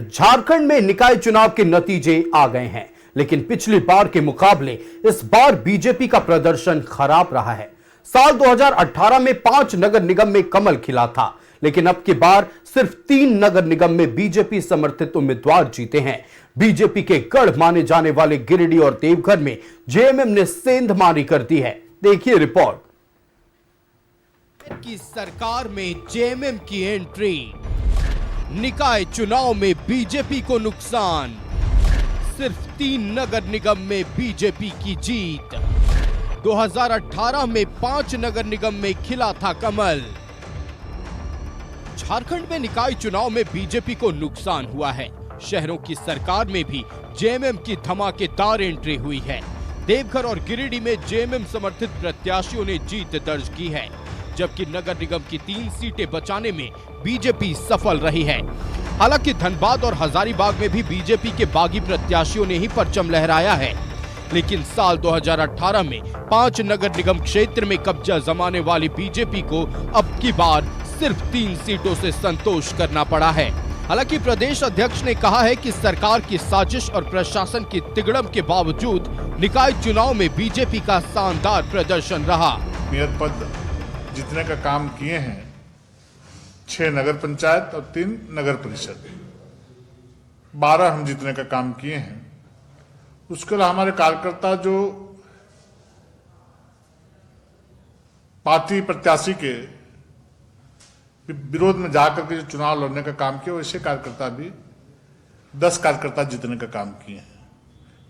झारखंड में निकाय चुनाव के नतीजे आ गए हैं, लेकिन पिछली बार के मुकाबले इस बार बीजेपी का प्रदर्शन खराब रहा है। साल 2018 में 5 नगर निगम में कमल खिला था, लेकिन अब की बार सिर्फ 3 नगर निगम में बीजेपी समर्थित उम्मीदवार जीते हैं। बीजेपी के गढ़ माने जाने वाले गिरिडीह और देवघर में जेएमएम ने सेंधमारी कर दी है। देखिए रिपोर्ट। की सरकार में जेएमएम की एंट्री, निकाय चुनाव में बीजेपी को नुकसान, सिर्फ 3 नगर निगम में बीजेपी की जीत। 2018 में 5 नगर निगम में खिला था कमल। झारखंड में निकाय चुनाव में बीजेपी को नुकसान हुआ है। शहरों की सरकार में भी जेएमएम की धमाकेदार एंट्री हुई है। देवघर और गिरिडीह में जेएमएम समर्थित प्रत्याशियों ने जीत दर्ज की है, जबकि नगर निगम की 3 सीटें बचाने में बीजेपी सफल रही है। हालांकि धनबाद और हजारीबाग में भी बीजेपी के बागी प्रत्याशियों ने ही परचम लहराया है, लेकिन साल 2018 में 5 नगर निगम क्षेत्र में कब्जा जमाने वाली बीजेपी को अब की बार सिर्फ 3 सीटों से संतोष करना पड़ा है। हालांकि प्रदेश अध्यक्ष ने कहा है कि सरकार की साजिश और प्रशासन की तिगड़म के बावजूद निकाय चुनाव में बीजेपी का शानदार प्रदर्शन रहा। मेयर पद जीतने का काम किए हैं 6 नगर पंचायत और 3 नगर परिषद, 12 हम जीतने का काम किए हैं। उसके अलावा हमारे कार्यकर्ता जो पार्टी प्रत्याशी के विरोध में जाकर के जो चुनाव लड़ने का काम किया, वैसे कार्यकर्ता भी 10 कार्यकर्ता जीतने का काम किए हैं,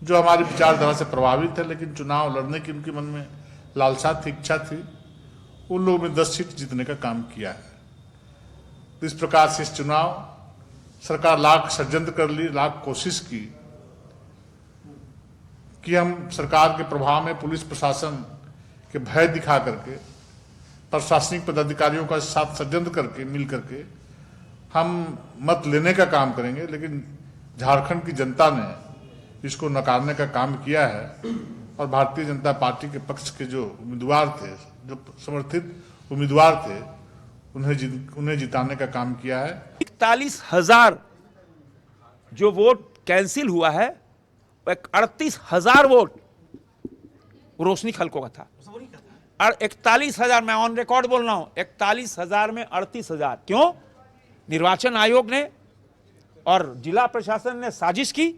जो हमारी विचारधारा से प्रभावित है, लेकिन चुनाव लड़ने की उनके मन में लालसा थी, इच्छा थी। उन लोगों में 10 सीट जीतने का काम किया है। तो इस प्रकार से इस चुनाव सरकार लाख षड्यंत्र कर ली, लाख कोशिश की कि हम सरकार के प्रभाव में पुलिस प्रशासन के भय दिखा करके, प्रशासनिक पदाधिकारियों का साथ षड्यंत्र करके मिल करके हम मत लेने का काम करेंगे, लेकिन झारखंड की जनता ने इसको नकारने का काम किया है और भारतीय जनता पार्टी के पक्ष के जो उम्मीदवार थे, जो समर्थित उम्मीदवार थे, उन्हें जिताने का काम किया है। 41,000 जो वोट कैंसिल हुआ है, 38,000 वोट रोशनी खलको का था। और 41,000, मैं ऑन रिकॉर्ड बोल रहा हूं, 41,000 में 38,000 क्यों? निर्वाचन आयोग ने और जिला प्रशासन ने साजिश की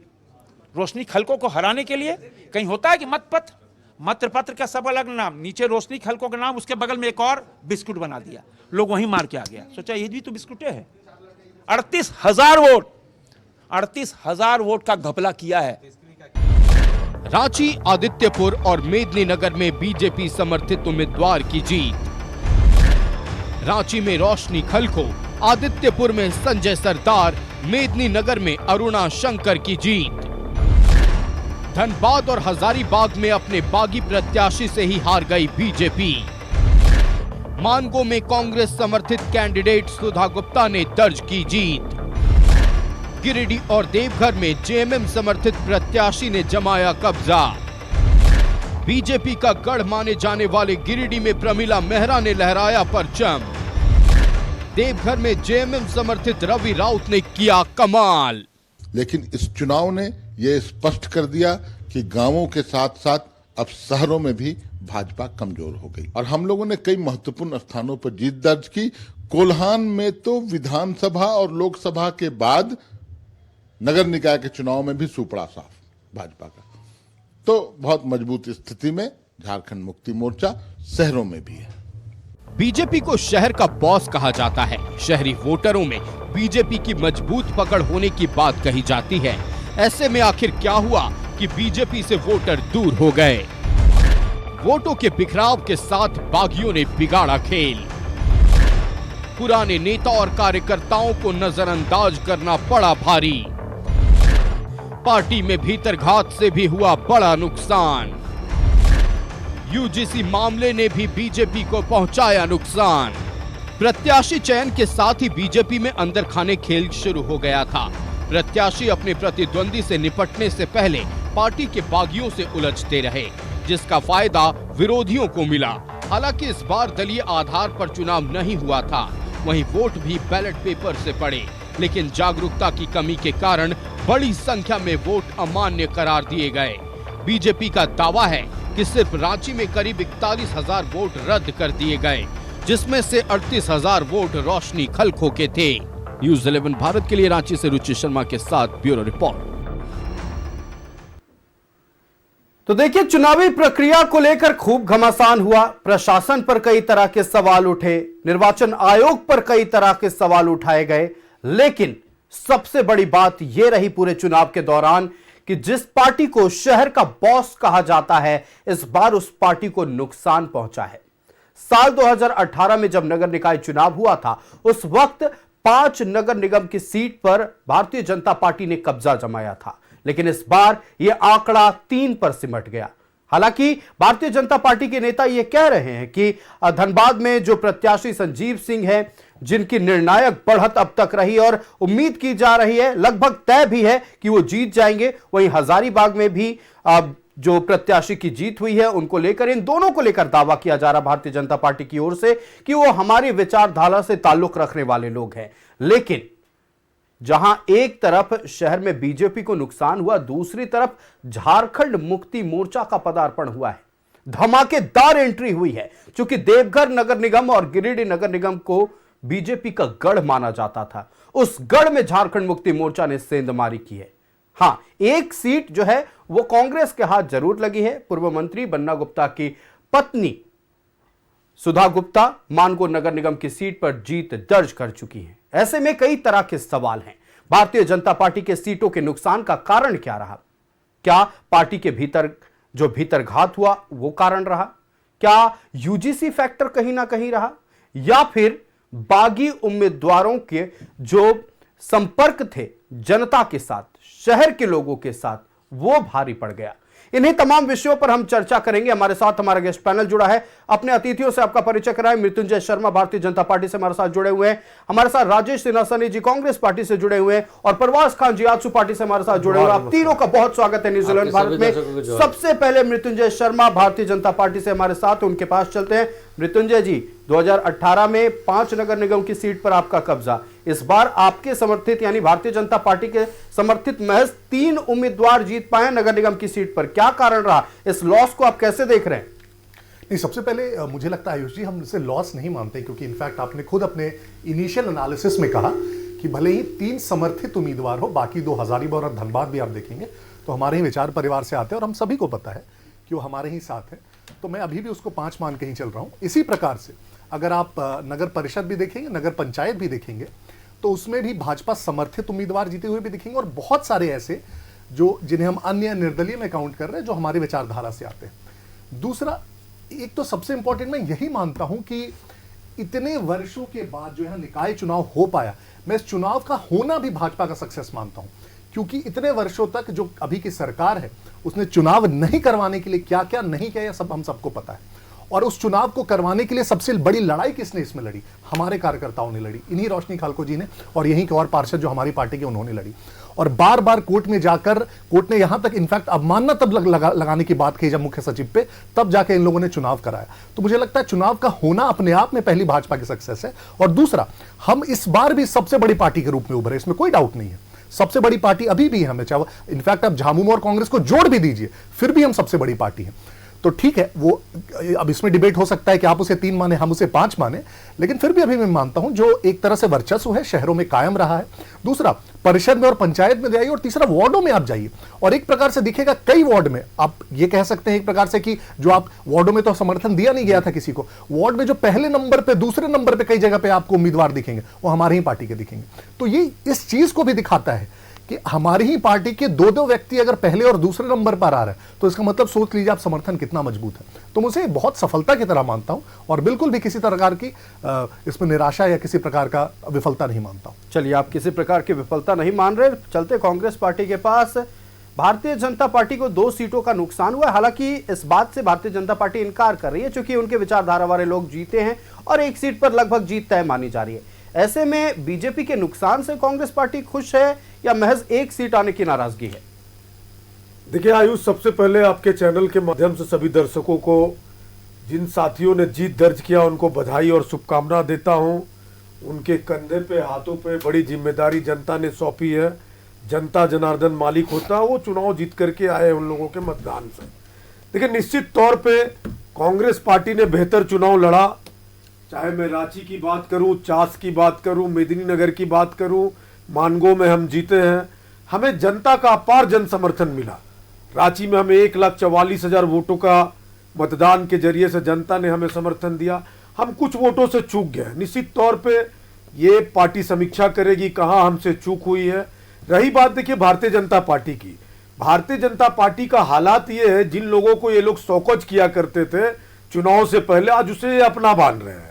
रोशनी खलको को हराने के लिए। कहीं होता है कि मत पत्र का सब अलग नाम, नीचे रोशनी खलको का नाम, उसके बगल में एक और बिस्कुट बना दिया, लोग वहीं मार के आ गया। सोचा ये भी तो बिस्कुटे है। 38,000 वोट का घपला किया है। रांची, आदित्यपुर और मेदिनीनगर में बीजेपी समर्थित उम्मीदवार की जीत। रांची में रोशनी खलको, आदित्यपुर में संजय सरदार, मेदिनीनगर में अरुणा शंकर की जीत। धनबाद और हजारीबाग में अपने बागी प्रत्याशी से ही हार गई बीजेपी। मानगो में कांग्रेस समर्थित कैंडिडेट सुधा गुप्ता ने दर्ज की जीत। गिरिडीह और देवघर में जेएमएम समर्थित प्रत्याशी ने जमाया कब्जा। बीजेपी का गढ़ माने जाने वाले गिरिडीह में प्रमिला मेहरा ने लहराया परचम। देवघर में जेएमएम समर्थित रवि राउत ने किया कमाल। लेकिन इस चुनाव ने यह स्पष्ट कर दिया कि गांवों के साथ साथ अब शहरों में भी भाजपा कमजोर हो गई और हम लोगों ने कई महत्वपूर्ण स्थानों पर जीत दर्ज की। कोल्हान में तो विधानसभा और लोकसभा के बाद नगर निकाय के चुनाव में भी सुपड़ा साफ भाजपा का। तो बहुत मजबूत स्थिति में झारखंड मुक्ति मोर्चा शहरों में भी है। बीजेपी को शहर का बॉस कहा जाता है। शहरी वोटरों में बीजेपी की मजबूत पकड़ होने की बात कही जाती है। ऐसे में आखिर क्या हुआ कि बीजेपी से वोटर दूर हो गए? वोटों के बिखराव के साथ बागियों ने बिगाड़ा खेल। पुराने नेता और कार्यकर्ताओं को नजरअंदाज करना पड़ा भारी। पार्टी में भीतरघात से भी हुआ बड़ा नुकसान। यूजीसी मामले ने भी बीजेपी को पहुंचाया नुकसान। प्रत्याशी चयन के साथ ही बीजेपी में अंदर खाने खेल शुरू हो गया था। प्रत्याशी अपने प्रतिद्वंदी से निपटने से पहले पार्टी के बागियों से उलझते रहे, जिसका फायदा विरोधियों को मिला। हालांकि इस बार दलीय आधार पर चुनाव नहीं हुआ था, वहीं वोट भी बैलेट पेपर से पड़े। लेकिन जागरूकता की कमी के कारण बड़ी संख्या में वोट अमान्य करार दिए गए। बीजेपी का दावा है कि सिर्फ रांची में करीब 41,000 वोट रद्द कर दिए गए, जिसमें से 38,000 वोट रोशनी खलखो के थे। न्यूज़ 11 भारत के लिए रांची से रुचि शर्मा के साथ ब्यूरो रिपोर्ट। तो देखिए, चुनावी प्रक्रिया को लेकर खूब घमासान हुआ। प्रशासन पर कई तरह के सवाल उठे, निर्वाचन आयोग पर कई तरह के सवाल उठाए गए, लेकिन सबसे बड़ी बात यह रही पूरे चुनाव के दौरान कि जिस पार्टी को शहर का बॉस कहा जाता है, इस बार उस पार्टी को नुकसान पहुंचा है। साल 2018 में जब नगर निकाय चुनाव हुआ था, उस वक्त 5 नगर निगम की सीट पर भारतीय जनता पार्टी ने कब्जा जमाया था, लेकिन इस बार यह आंकड़ा 3 पर सिमट गया। हालांकि भारतीय जनता पार्टी के नेता यह कह रहे हैं कि धनबाद में जो प्रत्याशी संजीव सिंह हैं, जिनकी निर्णायक बढ़त अब तक रही और उम्मीद की जा रही है, लगभग तय भी है कि वो जीत जाएंगे। वहीं हजारीबाग में भी जो प्रत्याशी की जीत हुई है, उनको लेकर, इन दोनों को लेकर दावा किया जा रहा भारतीय जनता पार्टी की ओर से कि वो हमारी विचारधारा से ताल्लुक रखने वाले लोग हैं। लेकिन जहां एक तरफ शहर में बीजेपी को नुकसान हुआ, दूसरी तरफ झारखंड मुक्ति मोर्चा का पदार्पण हुआ है। धमाकेदार एंट्री हुई है, क्योंकि देवघर नगर निगम और गिरिडीह नगर निगम को बीजेपी का गढ़ माना जाता था। उस गढ़ में झारखंड मुक्ति मोर्चा ने सेंधमारी की है। हां, एक सीट जो है वो कांग्रेस के हाथ जरूर लगी है। पूर्व मंत्री बन्ना गुप्ता की पत्नी सुधा गुप्ता मानगो नगर निगम की सीट पर जीत दर्ज कर चुकी है। ऐसे में कई तरह के सवाल हैं। भारतीय जनता पार्टी के सीटों के नुकसान का कारण क्या रहा? क्या पार्टी के भीतर जो भीतरघात हुआ वो कारण रहा? क्या यूजीसी फैक्टर कहीं ना कहीं रहा? या फिर बागी उम्मीदवारों के जो संपर्क थे जनता के साथ, शहर के लोगों के साथ, वो भारी पड़ गया? इन्हीं तमाम विषयों पर हम चर्चा करेंगे। हमारे साथ हमारा गेस्ट पैनल जुड़ा है। अपने अतिथियों से आपका परिचय कराएं। मृत्युंजय शर्मा भारतीय जनता पार्टी से हमारे साथ जुड़े हुए हैं। हमारे साथ राजेश सिन्हा जी कांग्रेस पार्टी से जुड़े हुए हैं और परवाज खान जी आजसू पार्टी से हमारे साथ जुड़े हुए हैं। आप तीनों का बहुत स्वागत है न्यूजीलैंड भारत में। सबसे पहले मृत्युंजय शर्मा भारतीय जनता पार्टी से हमारे साथ, उनके पास चलते हैं। मृत्युंजय जी, 2018 में 5 नगर निगम की सीट पर आपका कब्जा। इस बार आपके समर्थित यानी भारतीय जनता पार्टी के समर्थित महज 3 उम्मीदवार जीत पाए नगर निगम की सीट पर। क्या कारण रहा? इस लॉस को आप कैसे देख रहे हैं? नहीं, सबसे पहले मुझे लगता है आयुष जी, हम इसे लॉस नहीं मानते, क्योंकि इनफैक्ट आपने खुद अपने इनिशियल एनालिसिस में कहा कि भले ही 3 समर्थित उम्मीदवार हो, बाकी 2 हजारीबाग और धनबाद भी आप देखेंगे तो हमारे ही विचार परिवार से आते हैं और हम सभी को पता है कि वो हमारे ही साथ है। तो मैं अभी भी उसको 5 मान के ही चल रहा हूं। इसी प्रकार से अगर आप नगर परिषद भी देखेंगे, नगर पंचायत भी देखेंगे, तो उसमें भी भाजपा समर्थित उम्मीदवार जीते हुए भी दिखेंगे और बहुत सारे ऐसे जो जिन्हें हम अन्य निर्दलीय में काउंट कर रहे हैं, जो हमारी विचारधारा से आते हैं। दूसरा, एक तो सबसे इंपॉर्टेंट मैं यही मानता हूं कि इतने वर्षों के बाद जो है निकाय चुनाव हो पाया, मैं इस चुनाव का होना भी भाजपा का सक्सेस मानता हूं, क्योंकि इतने वर्षों तक जो अभी की सरकार है उसने चुनाव नहीं करवाने के लिए क्या क्या नहीं किया, सब हम सबको पता है। और उस चुनाव को करवाने के लिए सबसे बड़ी लड़ाई किसने इसमें लड़ी? हमारे कार्यकर्ताओं ने लड़ी, इन्हीं रोशनी खलको जी ने और यहीं के और पार्षद जो हमारी पार्टी के, उन्होंने लड़ी। और बार बार कोर्ट में जाकर कोर्ट ने यहां तक इनफैक्ट अवमानना तब लगाने की बात कही जब मुख्य सचिव पे, तब जाके इन लोगों ने चुनाव कराया। तो मुझे लगता है चुनाव का होना अपने आप में पहली भाजपा की सक्सेस है। और दूसरा, हम इस बार भी सबसे बड़ी पार्टी के रूप में उभरे, इसमें कोई डाउट नहीं है। सबसे बड़ी पार्टी अभी भी हमें, चाहे इनफैक्ट आप झामुमो और कांग्रेस को जोड़ भी दीजिए, फिर भी हम सबसे बड़ी पार्टी हैं। तो ठीक है, वो अब इसमें डिबेट हो सकता है कि आप उसे 3 माने, हम उसे 5 माने, लेकिन फिर भी अभी मैं मानता हूं जो एक तरह से वर्चस्व है शहरों में कायम रहा है। दूसरा, परिषद में और पंचायत में जाइए, और तीसरा वार्डों में आप जाइए और एक प्रकार से दिखेगा कई वार्ड में आप ये कह सकते हैं एक प्रकार से कि जो आप वार्डों में तो समर्थन दिया नहीं गया था किसी को, वार्ड में जो पहले नंबर पे, दूसरे नंबर पे कई जगह पे आपको उम्मीदवार दिखेंगे वो हमारी ही पार्टी के दिखेंगे। तो ये इस चीज को भी दिखाता है कि हमारी ही पार्टी के 2-2 व्यक्ति अगर पहले और दूसरे नंबर पर आ रहे हैं, तो इसका मतलब सोच लीजिए आप समर्थन कितना मजबूत है। तो मुझे बहुत सफलता की तरह मानता हूं और बिल्कुल भी किसी प्रकार की इसमें निराशा या किसी प्रकार का विफलता नहीं मानता हूं। चलिए, आप किसी प्रकार की विफलता नहीं मान रहे, चलते कांग्रेस पार्टी के पास। भारतीय जनता पार्टी को 2 सीटों का नुकसान हुआ। हालांकि इस बात से भारतीय जनता पार्टी इनकार कर रही है, क्योंकि उनके विचारधारा वाले लोग जीते हैं और एक सीट पर लगभग जीत तय मानी जा रही है। ऐसे में बीजेपी के नुकसान से कांग्रेस पार्टी खुश है या महज एक सीट आने की नाराजगी है? देखिए आयुष, सबसे पहले आपके चैनल के माध्यम से सभी दर्शकों को, जिन साथियों ने जीत दर्ज किया, उनको बधाई और शुभकामना देता हूं। उनके कंधे पे हाथों पे बड़ी जिम्मेदारी जनता ने सौंपी है। जनता जनार्दन मालिक होता है, वो चुनाव जीत करके आए उन लोगों के मतदान से। देखिए निश्चित तौर पे कांग्रेस पार्टी ने बेहतर चुनाव लड़ा, चाहे मैं रांची की बात करूं, चास की बात करूं, मेदिनीनगर की बात करूं, मानगो में हम जीते हैं। हमें जनता का अपार जन समर्थन मिला। रांची में हमें 1,44,000 वोटों का मतदान के जरिए से जनता ने हमें समर्थन दिया। हम कुछ वोटों से चूक गए, निश्चित तौर पे ये पार्टी समीक्षा करेगी कहां हमसे चूक हुई है। रही बात देखिए भारतीय जनता पार्टी की, भारतीय जनता पार्टी का हालात ये है, जिन लोगों को ये लोग सौकज किया करते थे चुनाव से पहले, आज उसे ये अपना मान रहे हैं।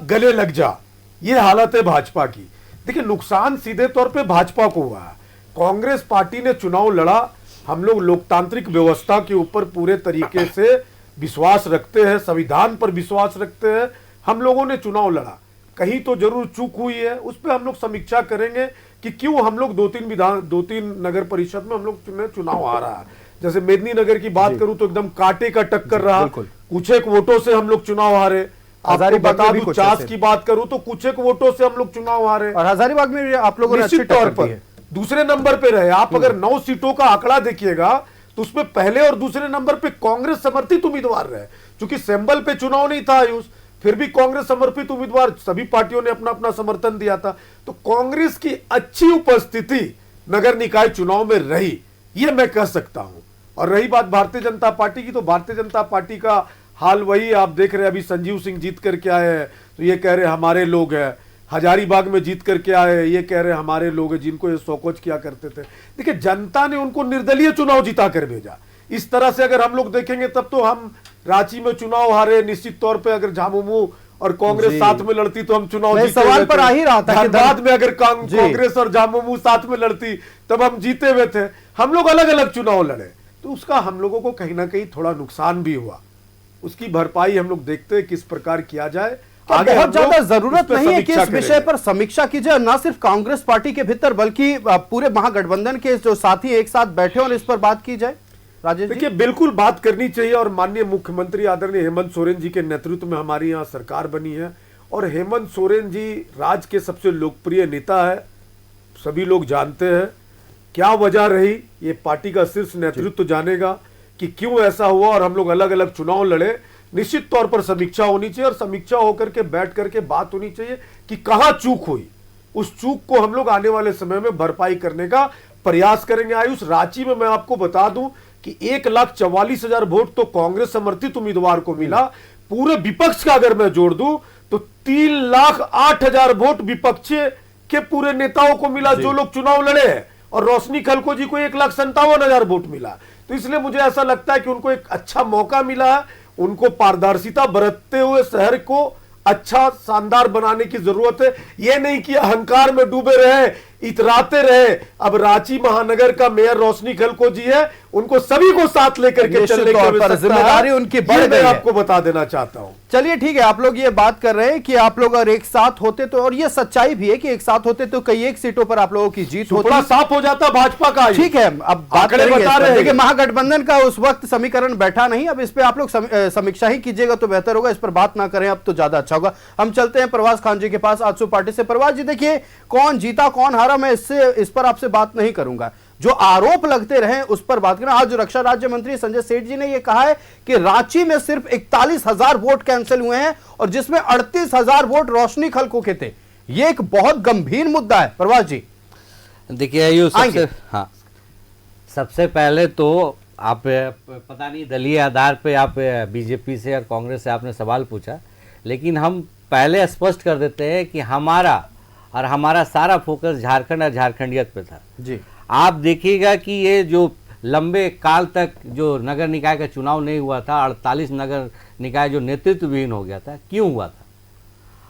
गले लग जा, ये हालत है भाजपा की। देखिए नुकसान सीधे तौर पे भाजपा को हुआ है। कांग्रेस पार्टी ने चुनाव लड़ा, हम लोग लोकतांत्रिक व्यवस्था के ऊपर पूरे तरीके से विश्वास रखते हैं, संविधान पर विश्वास रखते हैं। हम लोगों ने चुनाव लड़ा, कहीं तो जरूर चूक हुई है, उस पर हम लोग समीक्षा करेंगे कि क्यों हम लोग दो तीन नगर परिषद में हम लोग चुनाव आ रहा है। जैसे मेदिनीनगर की बात करूं तो एकदम कांटे का टक्कर रहा, कुछ एक वोटों से हम लोग चुनाव हारे। आपको बता दूं चास की बात करूं तो कुछ एक वोटों से हम लोग चुनाव हारे, और हजारीबाग में आप लोगों ने निश्चित तौर पर दूसरे नंबर पे रहे। आप अगर 9 सीटों का आंकड़ा देखिएगा तो उसमें पहले और दूसरे नंबर पे कांग्रेस समर्थित उम्मीदवार रहे। क्योंकि सैंबल पे चुनाव नहीं था आयुष, फिर भी कांग्रेस समर्पित उम्मीदवार सभी पार्टियों ने अपना अपना समर्थन दिया था। तो कांग्रेस की अच्छी उपस्थिति नगर निकाय चुनाव में रही, ये मैं कह सकता हूं। और रही बात भारतीय जनता पार्टी की, तो भारतीय जनता पार्टी का हाल वही आप देख रहे हैं। अभी संजीव सिंह जीत करके आए हैं तो ये कह रहे हमारे लोग हैं, हजारीबाग में जीत करके आए ये कह रहे हमारे लोग हैं जिनको ये सौकोच किया करते थे। देखिए जनता ने उनको निर्दलीय चुनाव जिता कर भेजा। इस तरह से अगर हम लोग देखेंगे तब तो हम रांची में चुनाव हारे, निश्चित तौर पे अगर झामुमो और कांग्रेस साथ में लड़ती तो हम चुनाव जीते। सवाल पर आ ही रहा था कि बाद में अगर कांग्रेस और झामुमो साथ में लड़ती तब हम जीते हुए थे। हम लोग अलग अलग चुनाव लड़े, तो उसका हम लोगों को कहीं ना कहीं थोड़ा नुकसान भी हुआ। उसकी भरपाई हम लोग देखते हैं किस प्रकार किया जाए। आगे बहुत ज्यादा जरूरत नहीं है कि इस विषय पर समीक्षा कीजिए, न सिर्फ कांग्रेस पार्टी के भीतर बल्कि पूरे महागठबंधन के जो साथी एक साथ बैठे और इस पर बात की जाए। राजेश जी, देखिए बिल्कुल बात करनी चाहिए। और माननीय मुख्यमंत्री आदरणीय हेमंत सोरेन जी के नेतृत्व में हमारी यहाँ सरकार बनी है और हेमंत सोरेन जी राज्य के सबसे लोकप्रिय नेता है, सभी लोग जानते हैं। क्या वजह रही ये पार्टी का शीर्ष नेतृत्व जानेगा कि क्यों ऐसा हुआ और हम लोग अलग अलग चुनाव लड़े। निश्चित तौर पर समीक्षा होनी चाहिए और समीक्षा होकर के बैठ करके बात होनी चाहिए कि कहां चूक हुई। उस चूक को हम लोग आने वाले समय में भरपाई करने का प्रयास करेंगे। आयुष, रांची में मैं आपको बता दूं कि 1,44,000 वोट तो कांग्रेस समर्थित उम्मीदवार को मिला। पूरे विपक्ष का अगर मैं जोड़ दूं तो 3,08,000 वोट विपक्ष के पूरे नेताओं को मिला जो लोग चुनाव लड़े हैं, और रोशनी खलको जी को 1,57,000 वोट मिला। तो इसलिए मुझे ऐसा लगता है कि उनको एक अच्छा मौका मिला है। उनको पारदर्शिता बरतते हुए शहर को अच्छा शानदार बनाने की जरूरत है। यह नहीं कि अहंकार में डूबे रहे, इतराते रहे। अब रांची महानगर का मेयर रोशनी खलको जी है, उनको सभी को साथ लेकर के चलने की जिम्मेदारी उनकी बढ़ गई है। मैं आपको बता देना चाहता हूं। चलिए ठीक है, आप लोग ये बात कर रहे हैं कि आप लोग अगर एक साथ होते तो, और ये सच्चाई भी है कि एक साथ होते तो कई एक सीटों पर आप लोगों की जीत होती, थोड़ा साफ हो जाता भाजपा का। ठीक है, अब बात बता रहे हैं कि महागठबंधन का उस वक्त समीकरण बैठा नहीं। अब इस पे आप लोग समीक्षा ही कीजिएगा तो बेहतर होगा, इस पर बात ना करें अब तो ज्यादा अच्छा होगा। हम चलते हैं प्रवास खान जी के पास, आजसू पार्टी से। प्रवास जी, देखिए कौन जीता कौन हारा, मैं इस पर आपसे बात नहीं करूंगा। जो आरोप लगते रहे उस पर बात करें। आज रक्षा राज्य मंत्री संजय सेठ जी ने यह कहा है कि रांची में सिर्फ 41,000 वोट कैंसिल हुए हैं और जिसमें 38,000 वोट रोशनी खलको के थे। यह एक बहुत गंभीर मुद्दा है। प्रवास जी देखिए, सबसे पहले तो आप पता नहीं दलीय आधार पे आप बीजेपी से और कांग्रेस से आपने सवाल पूछा, लेकिन हम पहले स्पष्ट कर देते हैं कि हमारा सारा फोकस झारखंड और झारखंडियत पे था जी। आप देखिएगा कि ये जो लंबे काल तक जो नगर निकाय का चुनाव नहीं हुआ था, 48 नगर निकाय जो नेतृत्व विहीन हो गया था, क्यों हुआ था?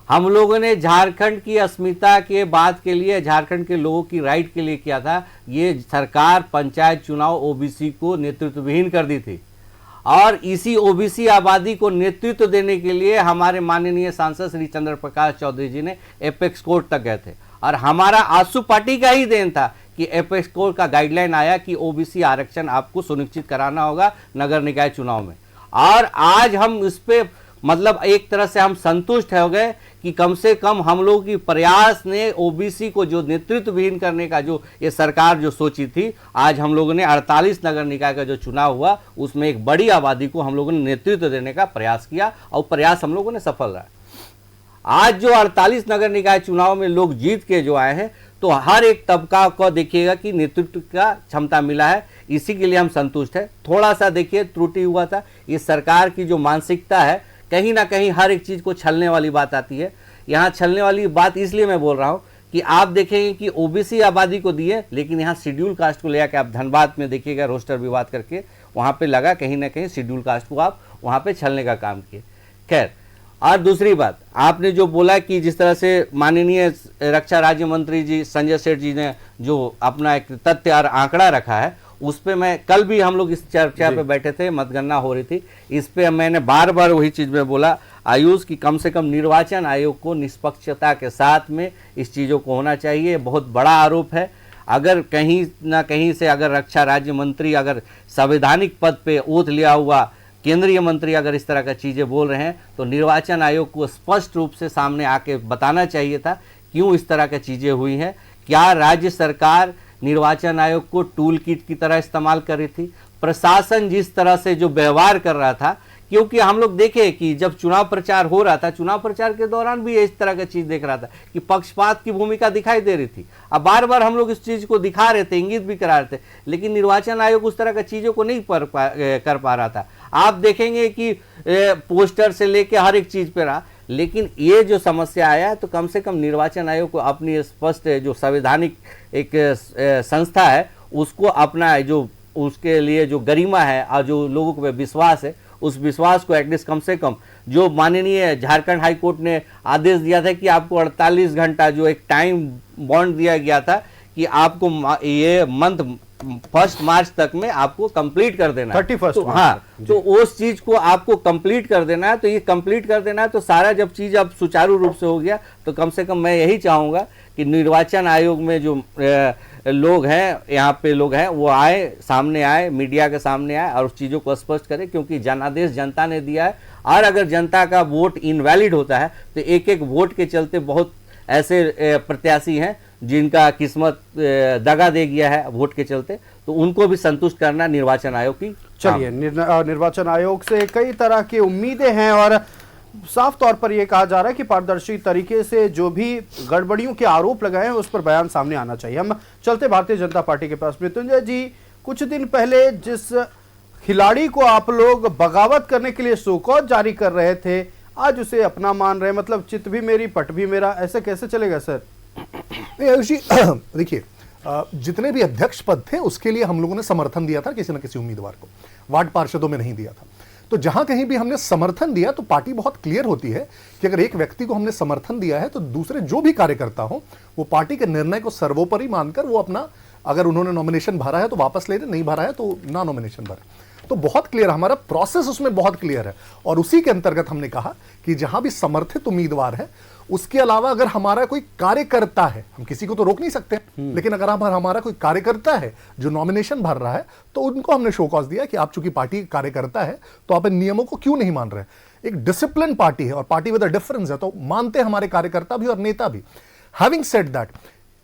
हम लोगों ने झारखंड की अस्मिता के बात के लिए, झारखंड के लोगों की राइट के लिए किया था। ये सरकार पंचायत चुनाव ओबीसी को नेतृत्व विहीन कर दी थी और इसी ओबीसी आबादी को नेतृत्व देने के लिए हमारे माननीय सांसद श्री चंद्र प्रकाश चौधरी जी ने एपेक्स कोर्ट तक गए थे और हमारा आजसू पार्टी का ही देन था कि एपेक्स कोर्ट का गाइडलाइन आया कि ओबीसी आरक्षण आपको सुनिश्चित कराना होगा नगर निकाय चुनाव में। और आज हम इस पे मतलब एक तरह से हम संतुष्ट हो गए कि कम से कम हम लोग की प्रयास ने ओबीसी को जो नेतृत्व विहीन करने का जो ये सरकार जो सोची थी, आज हम लोगों ने 48 नगर निकाय का जो चुनाव हुआ उसमें एक बड़ी आबादी को हम लोगों ने नेतृत्व देने का प्रयास किया और प्रयास हम लोगों ने सफल रहा। आज जो 48 नगर निकाय चुनाव में लोग जीत के जो आए हैं, तो हर एक तबका को देखिएगा कि नेतृत्व का क्षमता मिला है, इसी के लिए हम संतुष्ट है। थोड़ा सा देखिए त्रुटि हुआ था, इस सरकार की जो मानसिकता है कहीं ना कहीं हर एक चीज को छलने वाली बात आती है। यहाँ छलने वाली बात इसलिए मैं बोल रहा हूँ कि आप देखेंगे कि ओबीसी आबादी को दिए, लेकिन यहाँ शेड्यूल कास्ट को ले आकर आप धनबाद में देखिएगा रोस्टर विवाद करके, वहां पे लगा कहीं ना कहीं शेड्यूल कास्ट को आप वहां पे छलने का काम किए। खैर, और दूसरी बात आपने जो बोला कि जिस तरह से माननीय रक्षा राज्य मंत्री जी संजय सेठ जी ने जो अपना एक तथ्य और आंकड़ा रखा है, उस पे मैं कल भी हम लोग इस चर्चा पे बैठे थे, मतगणना हो रही थी, इस पे मैंने बार बार वही चीज में बोला आयुष की कम से कम निर्वाचन आयोग को निष्पक्षता के साथ में इस चीजों को होना चाहिए। बहुत बड़ा आरोप है, अगर कहीं ना कहीं से अगर रक्षा राज्य मंत्री अगर संवैधानिक पद पे ओथ लिया हुआ केंद्रीय मंत्री अगर इस तरह का चीजें बोल रहे हैं, तो निर्वाचन आयोग को स्पष्ट रूप से सामने आके बताना चाहिए था क्यों इस तरह की चीजें हुई हैं। क्या राज्य सरकार निर्वाचन आयोग को टूल किट की तरह इस्तेमाल कर रही थी? प्रशासन जिस तरह से जो व्यवहार कर रहा था, क्योंकि हम लोग देखे कि जब चुनाव प्रचार हो रहा था, चुनाव प्रचार के दौरान भी इस तरह का चीज देख रहा था कि पक्षपात की भूमिका दिखाई दे रही थी। अब बार बार हम लोग इस चीज को दिखा रहे थे, इंगित भी करा रहे थे, लेकिन निर्वाचन आयोग उस तरह की चीजों को नहीं कर पा रहा था। आप देखेंगे कि पोस्टर से लेके हर एक चीज पे रहा, लेकिन ये जो समस्या आया है, तो कम से कम निर्वाचन आयोग को अपनी स्पष्ट जो संवैधानिक एक संस्था है उसको अपना जो उसके लिए जो गरिमा है और जो लोगों को विश्वास है, उस विश्वास को एटलीस्ट कम से कम जो माननीय झारखंड हाई कोर्ट ने आदेश दिया था कि आपको 48 घंटा जो एक टाइम बॉन्ड दिया गया था कि आपको ये मंथ 1 मार्च तक में आपको कंप्लीट कर देना है, 31 तो हाँ, तो उस चीज को आपको कंप्लीट कर देना है। तो ये कंप्लीट कर देना है, तो सारा जब चीज अब सुचारू रूप से हो गया, तो कम से कम मैं यही चाहूंगा कि निर्वाचन आयोग में जो लोग हैं, यहाँ पे लोग हैं, वो आए, सामने आए, मीडिया के सामने आए और उस चीज़ों को स्पष्ट करें, क्योंकि जनादेश जनता ने दिया है। और अगर जनता का वोट इनवैलिड होता है, तो एक एक वोट के चलते बहुत ऐसे प्रत्याशी हैं जिनका किस्मत दगा दे गया है वोट के चलते, तो उनको भी संतुष्ट करना निर्वाचन आयोग की। चलिए, निर्वाचन आयोग से कई तरह की उम्मीदें हैं और साफ तौर पर यह कहा जा रहा है कि पारदर्शी तरीके से जो भी गड़बड़ियों के आरोप लगाए हैं उस पर बयान सामने आना चाहिए। हम चलते भारतीय जनता पार्टी के पास। मृत्युंजय जी, कुछ दिन पहले जिस खिलाड़ी को आप लोग बगावत करने के लिए शोकॉज जारी कर रहे थे, आज उसे अपना मान रहे, मतलब चित भी मेरी पट भी मेरा, ऐसे कैसे चलेगा सर? देखिए, जितने भी अध्यक्ष पद थे उसके लिए हम लोगों ने समर्थन दिया था किसी न किसी उम्मीदवार को, वार्ड पार्षदों में नहीं दिया था। तो जहां कहीं भी हमने समर्थन दिया तो पार्टी बहुत क्लियर होती है कि अगर एक व्यक्ति को हमने समर्थन दिया है तो दूसरे जो भी कार्यकर्ता हो वो पार्टी के निर्णय को सर्वोपरि मानकर वो अपना, अगर उन्होंने नॉमिनेशन भरा है तो वापस ले लें, नहीं भरा है तो ना नॉमिनेशन भरे। तो बहुत क्लियर, हमारा प्रोसेस उसमें बहुत क्लियर है। और उसी के अंतर्गत हमने कहा कि जहां भी समर्थित उम्मीदवार है, उसके अलावा अगर हमारा कोई कार्यकर्ता है, हम किसी को तो रोक नहीं सकते, लेकिन अगर हमारा कोई कार्यकर्ता है जो नॉमिनेशन भर रहा है, तो उनको हमने शो कॉज दिया कि आप चूंकि पार्टी के कार्यकर्ता है तो आप इन नियमों को क्यों नहीं मान रहे। एक डिसिप्लिन पार्टी है और पार्टी विद अ डिफरेंस है, तो मानते हैं हमारे कार्यकर्ता भी और नेता भी। हैविंग सेड दैट,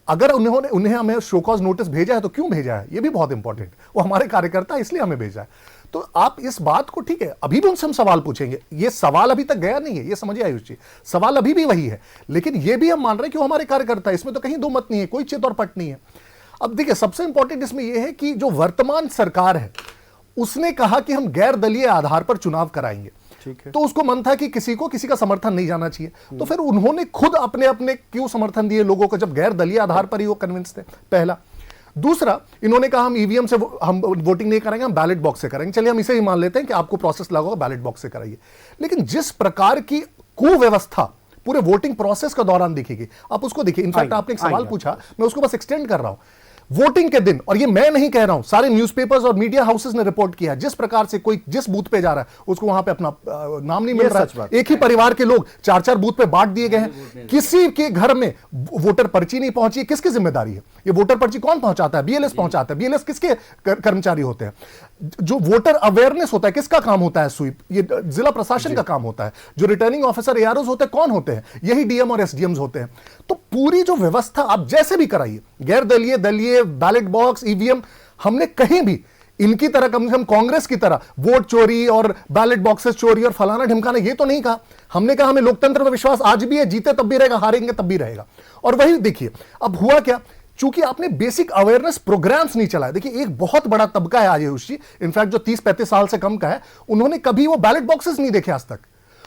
अगर उन्हें हमें शो कॉज नोटिस भेजा है तो क्यों भेजा है, ये भी बहुत इंपॉर्टेंट। वो हमारे कार्यकर्ता इसलिए हमें भेजा है। तो आप इस बात को, ठीक है, अभी भी उनसे हम सवाल पूछेंगे, ये सवाल अभी तक गया नहीं है, ये समझिए आयुष जी, सवाल अभी भी वही है, लेकिन ये भी हम मान रहे हैं कि वो हमारे कार्यकर्ता है, इसमें तो कहीं दो मत नहीं है, कोई चित और पट नहीं है। अब देखिए, सबसे इंपॉर्टेंट इसमें यह है कि जो वर्तमान सरकार है उसने कहा कि हम गैर दलीय आधार पर चुनाव कराएंगे, ठीक है, तो उसको मन था कि किसी का समर्थन नहीं जाना चाहिए, तो फिर उन्होंने खुद अपने अपने क्यों समर्थन दिए लोगों को, जब गैर दलीय आधार पर ही वो कन्विंस थे, पहला। दूसरा, इन्होंने कहा हम ईवीएम से हम वोटिंग नहीं करेंगे, हम बैलेट बॉक्स से करेंगे। चलिए, हम इसे ही मान लेते हैं कि आपको प्रोसेस लगा होगा, बैलेट बॉक्स से कराइए। लेकिन जिस प्रकार की कुव्यवस्था पूरे वोटिंग प्रोसेस के दौरान दिखेगी, आप उसको देखिए। इनफैक्ट आपने एक सवाल पूछा, मैं उसको बस एक्सटेंड कर रहा हूं। वोटिंग के दिन, और ये मैं नहीं कह रहा हूं, सारे न्यूज़पेपर्स और मीडिया हाउसेस ने रिपोर्ट किया, जिस प्रकार से कोई जिस बूथ पे जा रहा है उसको वहां पे अपना नाम नहीं मिल रहा है। एक ही परिवार के लोग 4-4 बूथ पे बांट दिए गए हैं, किसी के घर में वोटर पर्ची नहीं पहुंची। किसकी जिम्मेदारी है? ये वोटर पर्ची कौन पहुंचाता है? बीएलएस पहुंचाता है। बीएलएस किसके कर्मचारी होते हैं? जो वोटर अवेयरनेस होता है किसका काम होता है? स्वीप, ये जिला प्रशासन का काम होता है। जो रिटर्निंग ऑफिसर एआरओज होते हैं कौन होते हैं? यही डीएम और एसडीएम्स होते हैं। तो पूरी जो व्यवस्था आप जैसे भी कराइए, गैर दलीय, दलीय, बैलेट बॉक्स, ईवीएम, हमने कहीं भी इनकी तरह, कम से कम कांग्रेस की तरह वोट चोरी और बैलेट बॉक्सेस चोरी और फलाना ढिमकाना ये तो नहीं कहा। हमने कहा हमें लोकतंत्र में विश्वास आज भी है, जीते तब भी रहेगा, हारेंगे तब भी रहेगा। और वही देखिए अब हुआ क्या, चूंकि आपने बेसिक अवेयरनेस प्रोग्राम्स नहीं चलाए। देखिए एक बहुत बड़ा तबका है आयुष जी, इनफैक्ट जो 30-35 साल से कम का है, उन्होंने कभी वो बैलेट बॉक्सेस नहीं देखे आज तक।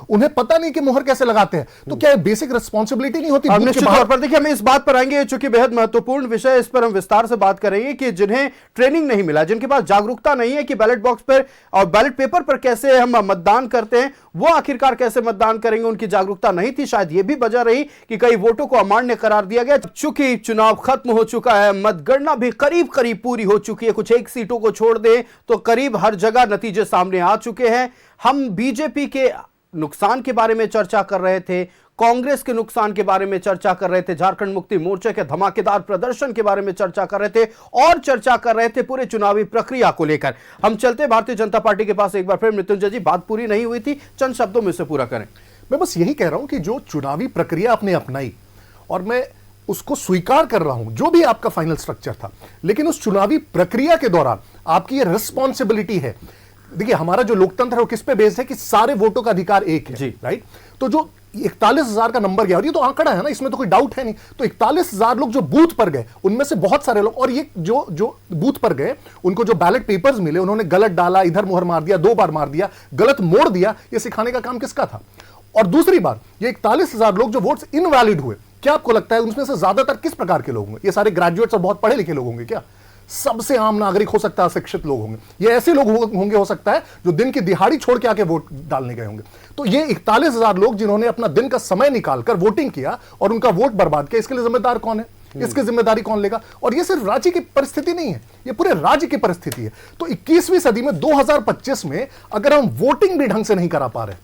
उन्हें पता नहीं कि मोहर कैसे लगाते हैं। तो क्या बेसिक रिस्पॉन्सिबिलिटी नहीं होती? निश्चित तौर पर देखिए हम इस बात पर आएंगे, चूंकि बेहद महत्वपूर्ण विषय, इस पर हम विस्तार से बात करेंगे कि जिन्हें ट्रेनिंग नहीं मिला, जिनके पास जागरूकता नहीं है कि बैलेट बॉक्स पर और बैलेट पेपर पर कैसे हम मतदान करते हैं, वो आखिरकार कैसे मतदान करेंगे, उनकी जागरूकता नहीं थी। शायद ये भी वजह रही कि कई वोटों को अमान्य करार दिया गया। चूंकि चुनाव खत्म हो चुका है, मतगणना भी करीब करीब पूरी हो चुकी है, कुछ एक सीटों को छोड़ दें तो करीब हर जगह नतीजे सामने आ चुके हैं। हम बीजेपी के नुकसान के बारे में चर्चा कर रहे थे, कांग्रेस के नुकसान के बारे में चर्चा कर रहे थे, झारखंड मुक्ति मोर्चे के धमाकेदार प्रदर्शन के बारे में चर्चा कर रहे थे और चर्चा कर रहे थे पूरे चुनावी प्रक्रिया को लेकर। हम चलते भारतीय जनता पार्टी के पास एक बार फिर। मृत्युंजय जी, बात पूरी नहीं हुई थी, चंद शब्दों में से पूरा करें। मैं बस यही कह रहा हूं कि जो चुनावी प्रक्रिया आपने अपनाई और मैं उसको स्वीकार कर रहा हूं, जो भी आपका फाइनल स्ट्रक्चर था, लेकिन उस चुनावी प्रक्रिया के दौरान आपकी ये रिस्पॉन्सिबिलिटी है। देखिए हमारा जो लोकतंत्र है वो किस पे बेस्ड है कि सारे वोटों का अधिकार एक है, राइट? तो जो 41,000 का नंबर गया, और ये तो आंकड़ा है ना, इसमें तो कोई डाउट है नहीं। तो 41,000 लोग जो बूथ पर गए, उनमें से बहुत सारे लोग, और ये जो बूथ पर गए उनको जो बैलेट पेपर्स मिले, उन्होंने गलत डाला, इधर मुहर मार दिया, 2 बार मार दिया, गलत मोड़ दिया, ये सिखाने का काम किसका था? और दूसरी बात, ये 41,000 लोग जो वोट्स इनवैलिड हुए, क्या आपको लगता है उनमें से ज्यादातर किस प्रकार के लोग होंगे? ये सारे ग्रेजुएट्स और बहुत पढ़े लिखे लोग होंगे क्या? सबसे आम नागरिक हो सकता है, अशिक्षित लोग होंगे, ये ऐसे लोग होंगे हो सकता है जो दिन की दिहाड़ी छोड़ के आके वोट डालने गए होंगे। तो ये 41,000 लोग जिन्होंने अपना दिन का समय निकालकर वोटिंग किया और उनका वोट बर्बाद किया, इसके लिए जिम्मेदार कौन है? इसकी जिम्मेदारी कौन लेगा? और ये सिर्फ राज्य की परिस्थिति नहीं है, ये पूरे राज्य की परिस्थिति है। तो 21वीं सदी में 2025 में अगर हम वोटिंग भी ढंग से नहीं करा पा रहे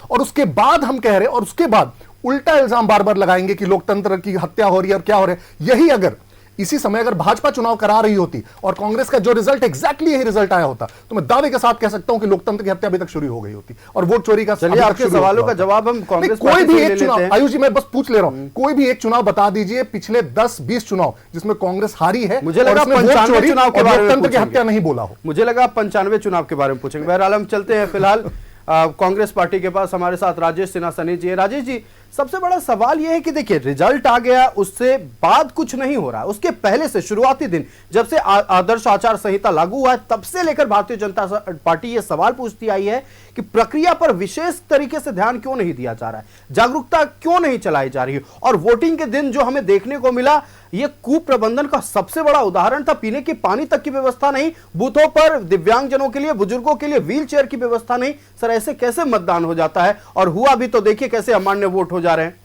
और उसके बाद हम कह रहे और उसके बाद उल्टा इल्जाम बार बार लगाएंगे कि लोकतंत्र की हत्या हो रही है और क्या हो रहा है, यही अगर इसी समय अगर भाजपा चुनाव करा रही होती और कांग्रेस का जो रिजल्ट एग्जैक्टली यही रिजल्ट आया होता, तो मैं दावे के साथ कह सकता हूं कि लोकतंत्र की हत्या अभी तक शुरू हो गई होती और वोट चोरी का। चलिए आपके सवालों का जवाब हम कांग्रेस कोई भी एक चुनाव, आयुष जी मैं बस पूछ ले रहा हूं, कोई भी एक चुनाव बता दीजिए पिछले 10-20 चुनाव जिसमें कांग्रेस हारी है। मुझे लगा 95 चुनाव के बारे में लोकतंत्र की हत्या नहीं बोला हो। मुझे लगा 95 चुनाव के बारे में पूछेंगे। बहरहाल हम चलते हैं फिलहाल कांग्रेस पार्टी के पास। हमारे साथ राजेश सिन्हा सनी जी है। राजेश जी, सबसे बड़ा सवाल यह है कि देखिए रिजल्ट आ गया, उससे बाद कुछ नहीं हो रहा, उसके पहले से शुरुआती दिन जब से आदर्श आचार संहिता लागू हुआ है तब से लेकर भारतीय जनता पार्टी यह सवाल पूछती आई है कि प्रक्रिया पर विशेष तरीके से ध्यान क्यों नहीं दिया जा रहा है, जागरूकता क्यों नहीं चलाई जा रही है। और वोटिंग के दिन जो हमें देखने को मिला, यह कुप्रबंधन का सबसे बड़ा उदाहरण था। पीने के पानी तक की व्यवस्था नहीं, बूथों पर दिव्यांगजनों के लिए, बुजुर्गों के लिए व्हील चेयर की व्यवस्था नहीं। सर ऐसे कैसे मतदान हो जाता है? और हुआ भी तो देखिए कैसे अमान्य वोट हो जा रहे हैं।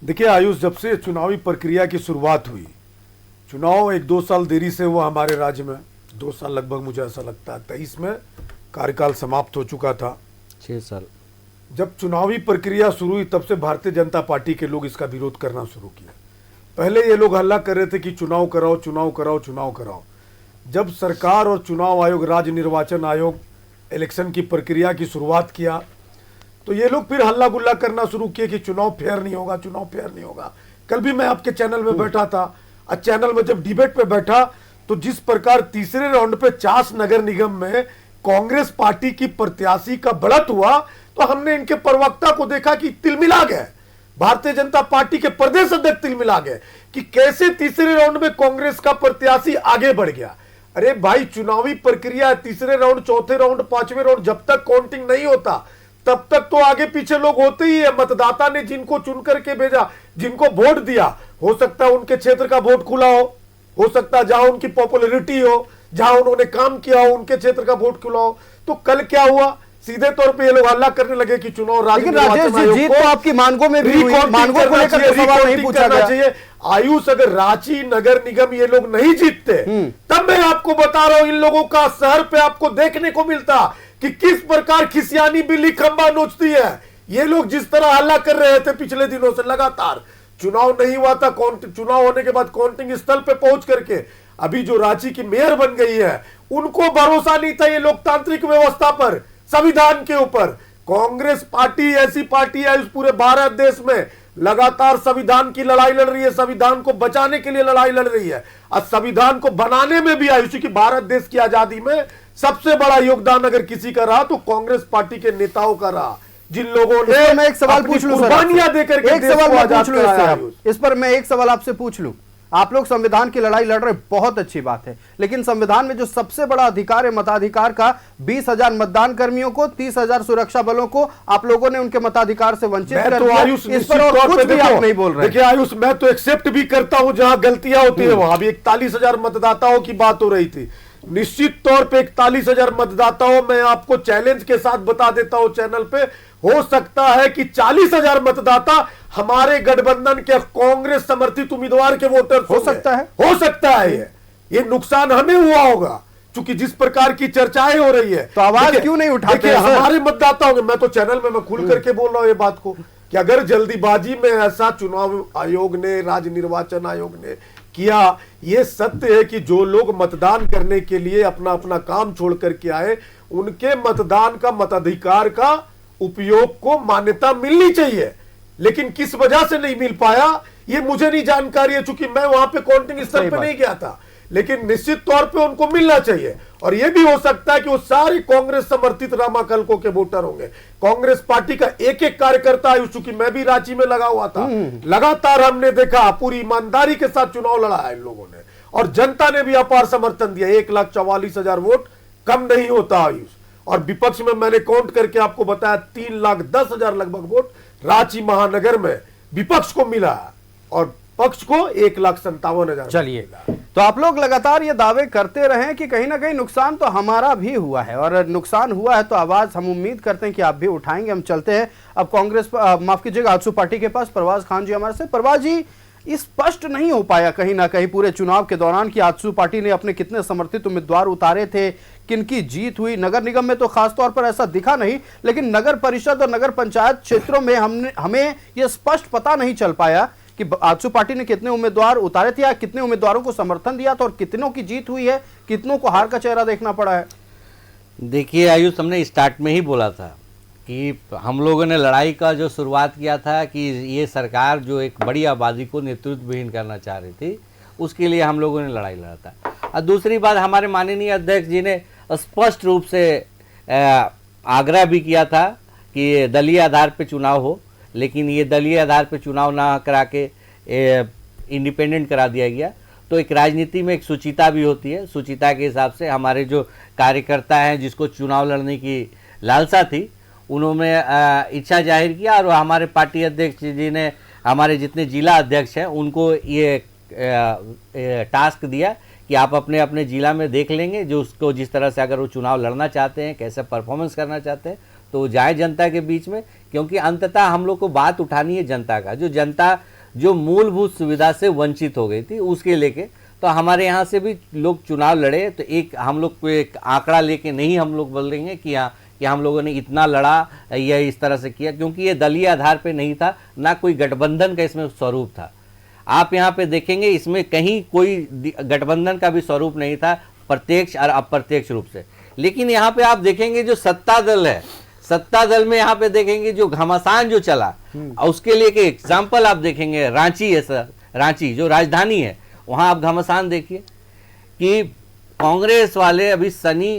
देखिए आयुष, जब से चुनावी प्रक्रिया की शुरुआत हुई, चुनाव 1-2 साल देरी से हुआ हमारे राज्य में, 2 साल लगभग मुझे ऐसा लगता है, 23 में कार्यकाल समाप्त हो चुका था। 6 साल जब चुनावी प्रक्रिया शुरू हुई तब से भारतीय जनता पार्टी के लोग इसका विरोध करना शुरू किया। पहले ये लोग हल्ला कर रहे थे कि चुनाव कराओ, चुनाव कराओ, चुनाव कराओ। जब सरकार और चुनाव आयोग, राज्य निर्वाचन आयोग इलेक्शन की प्रक्रिया की शुरुआत किया तो ये लोग फिर हल्ला गुल्ला करना शुरू किए कि चुनाव फेयर नहीं होगा, चुनाव फेयर नहीं होगा। कल भी मैं आपके चैनल में बैठा था, आज चैनल में जब डिबेट पे बैठा तो जिस प्रकार तीसरे राउंड पे 50 नगर निगम में कांग्रेस पार्टी की प्रत्याशी का बढ़त हुआ तो हमने इनके प्रवक्ता को देखा कि तिलमिला गए, भारतीय जनता पार्टी के प्रदेश अध्यक्ष तिलमिला गए कि कैसे तीसरे राउंड में कांग्रेस का प्रत्याशी आगे बढ़ गया। अरे भाई, चुनावी प्रक्रिया तीसरे राउंड, चौथे राउंड, 5वें राउंड जब तक काउंटिंग नहीं होता तब तक तो आगे पीछे लोग होते ही है। मतदाता ने जिनको चुन करके भेजा, जिनको वोट दिया, हो सकता है उनके क्षेत्र का वोट खुला हो सकता है जहां उनकी पॉपुलैरिटी हो, जहां उन्होंने काम किया हो, उनके क्षेत्र का वोट खुला हो। तो कल क्या हुआ, सीधे तौर पे ये लोग हल्ला करने लगे कि चुनाव राज्य लेकिन राजेश जी, जीत तो आपकी मानगो में भी हुई, मानगो को लेकर के सवाल नहीं पूछा गया। आयुष, अगर रांची नगर निगम ये लोग नहीं जीतते, तब मैं आपको बता रहा हूं, इन लोगों का शहर पे आपको देखने को मिलता कि किस प्रकार खिसियानी बिल्ली खंबा नोचती है। ये लोग जिस तरह हल्ला कर रहे थे पिछले दिनों से लगातार, चुनाव नहीं हुआ था, चुनाव होने के बाद काउंटिंग स्थल पे पहुंच करके अभी जो रांची की मेयर बन गई है, उनको भरोसा नहीं था ये लोकतांत्रिक व्यवस्था पर, संविधान के ऊपर। कांग्रेस पार्टी ऐसी पार्टी है इस पूरे भारत देश में लगातार संविधान की लड़ाई लड़ रही है, संविधान को बचाने के लिए लड़ाई लड़ रही है, और संविधान को बनाने में भी आयुषी की भारत देश की आजादी में सबसे बड़ा योगदान अगर किसी का रहा तो कांग्रेस पार्टी के नेताओं का रहा, जिन लोगों ने मैं एक सवाल पूछ लूं, कुर्बानियां देकर के एक सवाल मैं पूछ लूं आयुष। इस पर मैं एक सवाल आपसे पूछ लूं। आप लोग संविधान की लड़ाई लड़ रहे, बहुत अच्छी बात है, लेकिन संविधान में जो सबसे बड़ा अधिकार है मताधिकार का, 20,000 मतदान कर्मियों को, 30,000 सुरक्षा बलों को आप लोगों ने उनके मताधिकार से वंचित कर दिया। इस पर और कुछ भी आप नहीं बोल रहे। देखिए आयुष, मैं तो एक्सेप्ट भी करता हूं जहां गलतियां होती है, वहां भी 41,000 मतदाताओं की बात हो रही थी। निश्चित तौर पे 41,000 मतदाताओं, मैं आपको चैलेंज के साथ बता देता हूं चैनल पे, हो सकता है कि 40,000 मतदाता हमारे गठबंधन के कांग्रेस समर्थित उम्मीदवार के वोटर हो सकता है, हो सकता है। ये नुकसान हमें हुआ होगा, क्योंकि जिस प्रकार की चर्चाएं हो रही है, तो आवाज क्यों नहीं उठाते? हमारे मतदाताओं में, मैं तो चैनल में मैं खुल करके बोल रहा हूं ये बात को, कि अगर जल्दीबाजी में ऐसा चुनाव आयोग ने, राज्य निर्वाचन आयोग ने किया, ये सत्य है कि जो लोग मतदान करने के लिए अपना अपना काम छोड़ करके आए, उनके मतदान का, मताधिकार का उपयोग को मान्यता मिलनी चाहिए, लेकिन किस वजह से नहीं मिल पाया ये मुझे नहीं जानकारी है, चूंकि मैं वहां पे काउंटिंग स्थल पे नहीं गया था, लेकिन निश्चित तौर पे उनको मिलना चाहिए। और यह भी हो सकता है कि वो सारे कांग्रेस समर्थित रामाकल्को के वोटर होंगे, कांग्रेस पार्टी का एक एक कार्यकर्ता है, चूंकि मैं भी रांची में लगा हुआ था, लगातार हमने देखा पूरी ईमानदारी के साथ चुनाव लड़ा है इन लोगों ने, और जनता ने भी अपार समर्थन दिया। 1,44,000 वोट कम नहीं होता आयुष, और विपक्ष में मैंने काउंट करके आपको बताया 3,10,000 लगभग वोट रांची महानगर में विपक्ष को मिला, और पक्ष को 1,57,000। चलिए, तो आप लोग लगातार ये दावे करते रहे कि कहीं ना कहीं नुकसान तो हमारा भी हुआ है, और नुकसान हुआ है तो आवाज हम उम्मीद करते हैं कि आप भी उठाएंगे। हम चलते हैं अब कांग्रेस, माफ कीजिएगा, आजसू पार्टी के पास परवाज खान जी हमारे से। परवाज जी, स्पष्ट नहीं हो पाया कहीं ना कहीं पूरे चुनाव के दौरान कि आजसू पार्टी ने अपने कितने समर्थित उम्मीदवार उतारे थे, किनकी जीत हुई। नगर निगम में तो खासतौर पर ऐसा दिखा नहीं, लेकिन नगर परिषद और नगर पंचायत क्षेत्रों में हमें यह स्पष्ट पता नहीं चल पाया कि आजसू पार्टी ने कितने उम्मीदवार उतारे थे, या कितने उम्मीदवारों को समर्थन दिया था, और कितनों की जीत हुई है, कितनों को हार का चेहरा देखना पड़ा है। देखिए आयुष, हमने स्टार्ट में ही बोला था कि हम लोगों ने लड़ाई का जो शुरुआत किया था कि ये सरकार जो एक बड़ी आबादी को नेतृत्वहीन करना चाह रही थी, उसके लिए हम लोगों ने लड़ाई लड़ा था। और दूसरी बात, हमारे माननीय अध्यक्ष जी ने स्पष्ट रूप से आग्रह भी किया था कि दलीय आधार पर चुनाव हो, लेकिन ये दलीय आधार पर चुनाव ना करा के इंडिपेंडेंट करा दिया गया। तो एक राजनीति में एक सुचिता भी होती है, सुचिता के हिसाब से हमारे जो कार्यकर्ता हैं जिसको चुनाव लड़ने की लालसा थी, उन्होंने इच्छा जाहिर किया, और हमारे पार्टी अध्यक्ष जी ने हमारे जितने जिला अध्यक्ष हैं उनको ये टास्क दिया कि आप अपने अपने जिला में देख लेंगे, जो उसको जिस तरह से अगर वो चुनाव लड़ना चाहते हैं, कैसे परफॉर्मेंस करना चाहते हैं, तो जाए जनता के बीच में, क्योंकि अंततः हम लोग को बात उठानी है जनता का, जो जनता जो मूलभूत सुविधा से वंचित हो गई थी उसके लेके। तो हमारे यहाँ से भी लोग चुनाव लड़े, तो एक हम लोग को एक आंकड़ा लेके नहीं हम लोग बोलेंगे कि हाँ कि हम लोगों ने इतना लड़ा या इस तरह से किया, क्योंकि ये दलीय आधार पे नहीं था, ना कोई गठबंधन का इसमें स्वरूप था। आप यहाँ पे देखेंगे इसमें कहीं कोई गठबंधन का भी स्वरूप नहीं था, प्रत्यक्ष और अप्रत्यक्ष रूप से। लेकिन यहाँ पे आप देखेंगे जो सत्ता दल है, सत्ता दल में यहाँ पे देखेंगे जो घमासान जो चला, उसके लिए एक एग्जाम्पल आप देखेंगे, रांची है सर, रांची जो राजधानी है, वहाँ आप घमासान देखिए कि कांग्रेस वाले अभी सनी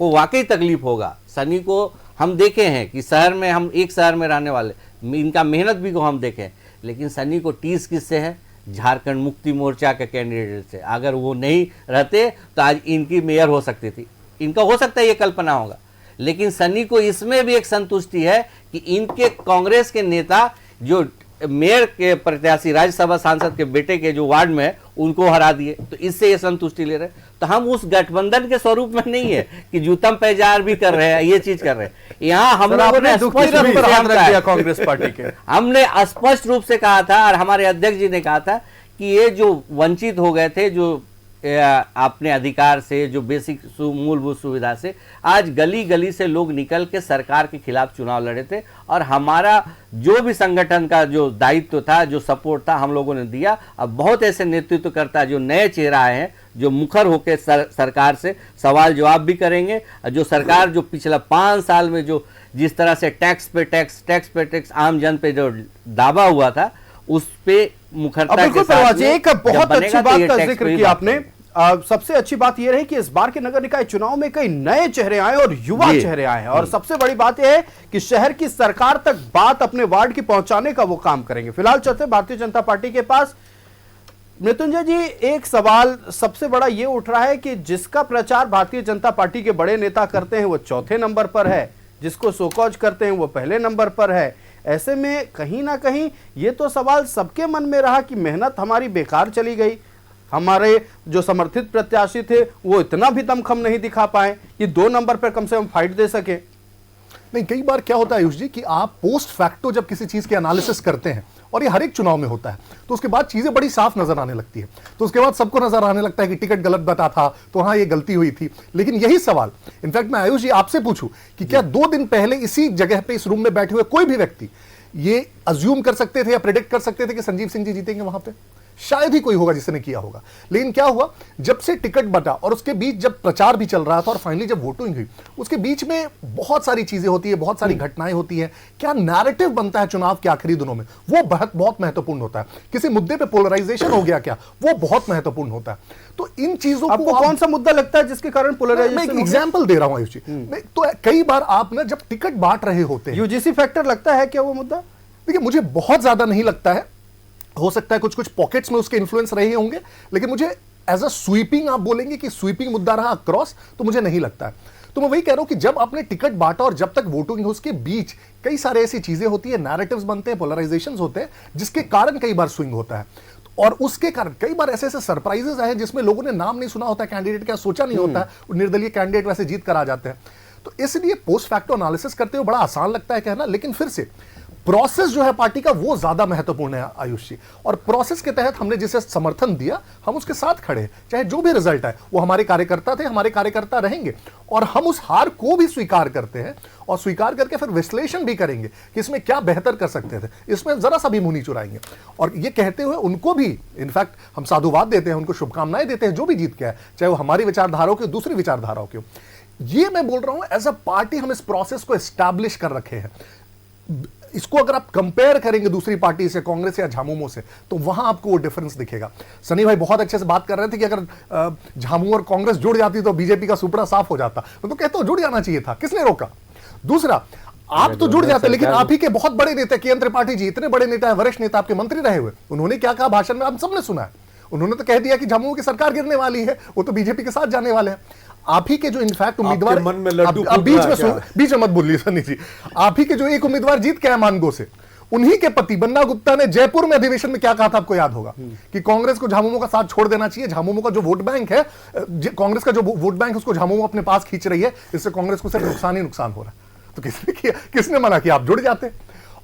को वाकई तकलीफ होगा। सनी को हम देखे हैं कि शहर में, हम एक शहर में रहने वाले, इनका मेहनत भी को हम देखें, लेकिन सनी को टीस किससे है? झारखंड मुक्ति मोर्चा के कैंडिडेट से। अगर वो नहीं रहते तो आज इनकी मेयर हो सकती थी, इनका हो सकता है ये कल्पना होगा। लेकिन सनी को इसमें भी एक संतुष्टि है कि इनके कांग्रेस के नेता जो मेयर के प्रत्याशी राज्यसभा सांसद के बेटे के जो वार्ड में, उनको हरा दिए, तो इससे ये संतुष्टि ले रहे। तो हम उस गठबंधन के स्वरूप में नहीं है कि जूतम पैजार भी कर रहे हैं, ये चीज कर रहे हैं। यहाँ हम लोगों ने स्पष्ट रूप से हाथ रख दिया कांग्रेस पार्टी के। हमने स्पष्ट रूप से कहा था और हमारे अध्यक्ष जी ने कहा था कि ये जो वंचित हो गए थे, जो अपने अधिकार से, जो बेसिक मूलभूत सुविधा से, आज गली गली से लोग निकल के सरकार के खिलाफ चुनाव लड़े थे और हमारा जो भी संगठन का जो दायित्व था, जो सपोर्ट था, हम लोगों ने दिया। अब बहुत ऐसे नेतृत्वकर्ता जो नए चेहरा आए हैं, जो मुखर होकर सरकार से सवाल जवाब भी करेंगे। जो सरकार जो पिछला 5 साल में जो जिस तरह से टैक्स पे टैक्स आम जन पे जो दावा हुआ था, उस पे मुखरता के साथ एक बहुत अच्छी बात का जिक्र किया आपने। सबसे अच्छी बात यह रही कि इस बार के नगर निकाय चुनाव में कई नए चेहरे आए और युवा चेहरे आए हैं, और सबसे बड़ी बात यह है कि शहर की सरकार तक बात अपने वार्ड की पहुंचाने का वो काम करेंगे। फिलहाल चलते भारतीय जनता पार्टी के पास। मृत्युंजय जी, एक सवाल सबसे बड़ा ये उठ रहा है कि जिसका प्रचार भारतीय जनता पार्टी के बड़े नेता करते हैं वो चौथे नंबर पर है, जिसको सोकॉज करते हैं वो पहले नंबर पर है। ऐसे में कहीं ना कहीं ये तो सवाल सबके मन में रहा कि मेहनत हमारी बेकार चली गई, हमारे जो समर्थित प्रत्याशी थे वो इतना भी दमखम नहीं दिखा पाए कि 2 नंबर पर कम से कम फाइट दे सके। नहीं, कई बार क्या होता है आयुष जी कि आप पोस्ट फैक्टो जब किसी चीज के एनालिसिस करते हैं, और ये हर एक चुनाव में होता है, तो उसके बाद चीजें बड़ी साफ नजर आने लगती है। तो उसके बाद सबको नजर आने लगता है कि टिकट गलत बता था, तो हाँ ये गलती हुई थी। लेकिन यही सवाल इनफैक्ट मैं आयुष जी आपसे पूछूं कि क्या 2 दिन पहले इसी जगह पे, इस रूम में बैठे हुए कोई भी व्यक्ति ये अज्यूम कर सकते थे या प्रेडिक्ट कर सकते थे कि संजीव सिंह जी जीतेंगे वहां पे? शायद ही कोई होगा जिसने किया होगा। लेकिन क्या हुआ, जब से टिकट बटा और उसके बीच जब प्रचार भी चल रहा था और फाइनली जब वोटिंग हुई, उसके बीच में बहुत सारी चीजें होती है, बहुत सारी घटनाएं होती हैं। क्या नैरेटिव बनता है चुनाव के आखिरी दिनों में, वो बहुत महत्वपूर्ण होता है। किसी मुद्दे पे पोलराइजेशन हो गया क्या, वो बहुत महत्वपूर्ण होता है। तो इन चीजों को आपको कौन सा मुद्दा लगता है जिसके कारण पोलराइजेशन? मैं एक एग्जांपल दे रहा हूं आयुष जी। तो कई बार आप ना जब टिकट बांट रहे होते हैं, यूजीसी फैक्टर लगता है क्या वो मुद्दा? देखिए, मुझे बहुत ज्यादा नहीं लगता है, हो सकता है कुछ कुछ पॉकेट्स में उसके इन्फ्लुएंस रहे होंगे, लेकिन मुझे एज अ स्वीपिंग आप बोलेंगे कि स्वीपिंग मुद्दा रहा अक्रॉस, तो मुझे नहीं लगता है। तो मैं वही कह रहा हूं कि जब आपने टिकट बांटा और जब तक वोटिंग हो, उसके बीच कई सारे ऐसी चीजें होती है, नैरेटिव्स बनते हैं, पोलराइजेशंस होते हैं, जिसके कारण कई बार स्विंग होता है। और उसके कारण कई बार ऐसे ऐसे सरप्राइजेस आए जिसमें लोगों ने नाम नहीं सुना होता, कैंडिडेट का सोचा नहीं होता है, निर्दलीय कैंडिडेट वैसे जीत कर आ जाते हैं। तो इसलिए पोस्ट फैक्टो एनालिसिस करते हुए बड़ा आसान लगता है कहना, लेकिन फिर से प्रोसेस जो है पार्टी का वो ज्यादा महत्वपूर्ण है आयुष जी। और प्रोसेस के तहत हमने जिसे समर्थन दिया, हम उसके साथ खड़े हैं, चाहे जो भी रिजल्ट है। वो हमारे कार्यकर्ता थे, हमारे कार्यकर्ता रहेंगे, और हम उस हार को भी स्वीकार करते हैं और स्वीकार करके फिर विश्लेषण भी करेंगे कि इसमें क्या बेहतर कर सकते थे, इसमें जरा सा भी मुंह नहीं चुराएंगे। और ये कहते हुए उनको भी इनफैक्ट हम साधुवाद देते हैं, उनको शुभकामनाएं देते हैं, जो भी जीत के आए, चाहे वो हमारी विचारधाराओं की, दूसरी विचारधाराओं की। ये मैं बोल रहा हूं एज अ पार्टी हम इस प्रोसेस को एस्टैब्लिश कर रखे हैं। इसको अगर आप कंपेयर करेंगे दूसरी पार्टी से, कांग्रेस या झामुमो से, तो वहां आपको वो डिफरेंस दिखेगा। सनी भाई बहुत अच्छे से बात कर रहे थे कि अगर झामुमो और कांग्रेस जुड़ जाती तो बीजेपी का सुपड़ा साफ हो जाता। मैं तो कहता हूं जुड़ जाना चाहिए था, किसने रोका? दूसरा, आप तो जुड़ जाते, लेकिन आप ही के बहुत बड़े नेता के.एन. त्रिपाठी जी, इतने बड़े नेता है, वरिष्ठ नेता, आपके मंत्री रहे हुए, उन्होंने क्या कहा भाषण में, आप सबने सुना है। उन्होंने तो कह दिया कि झामुमो की सरकार गिरने वाली है, वो तो बीजेपी के साथ जाने वाले हैं। आप ही के जो इनफैक्ट उम्मीदवार, मन में लड्डू बीच में मत बोलिए सनी जी, आप ही के जो एक उम्मीदवार जीत के आए मानगो से, उन्हीं के पति बन्ना गुप्ता ने जयपुर में अधिवेशन में क्या कहा था, आपको याद होगा कि कांग्रेस को झामुमो का साथ छोड़ देना चाहिए। झामुमो का जो वोट बैंक है, कांग्रेस का जो वोट बैंक है, उसको झामुमो अपने पास खींच रही है, इससे कांग्रेस को सिर्फ नुकसान ही नुकसान हो रहा है। तो किसने किया, किसने मना किया? आप जुड़ जाते।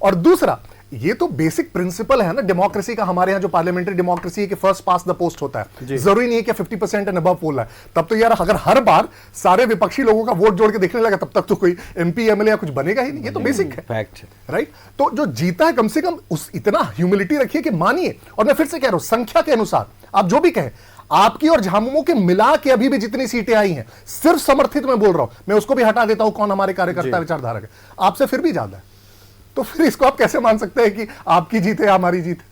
और दूसरा, ये तो बेसिक प्रिंसिपल है ना डेमोक्रेसी का, हमारे यहां जो पार्लियामेंट्री डेमोक्रेसी है कि फर्स्ट पास द पोस्ट होता है। जरूरी नहीं है कि 50% एंड अबव पोल है। तब तो यार अगर हर बार सारे विपक्षी लोगों का वोट जोड़ के देखने लगा, तब तक तो कोई एमपी एमएलए या कुछ बनेगा ही नहीं। ये तो बेसिक है, फैक्ट, राइट? तो जो जीता है, कम से कम उस इतना ह्यूमिलिटी रखिए कि मानिए। और मैं फिर से कह रहा हूं, संख्या के अनुसार आप जो भी कहें, आपकी और झामुमो के मिला के अभी भी जितनी सीटें आई हैं, सिर्फ समर्थित मैं बोल रहा हूं, मैं उसको भी हटा देता हूं कौन हमारे कार्यकर्ता विचारधारा के, आपसे फिर भी ज्यादा है। तो फिर इसको आप कैसे मान सकते हैं कि आपकी जीत है, हमारी जीत है?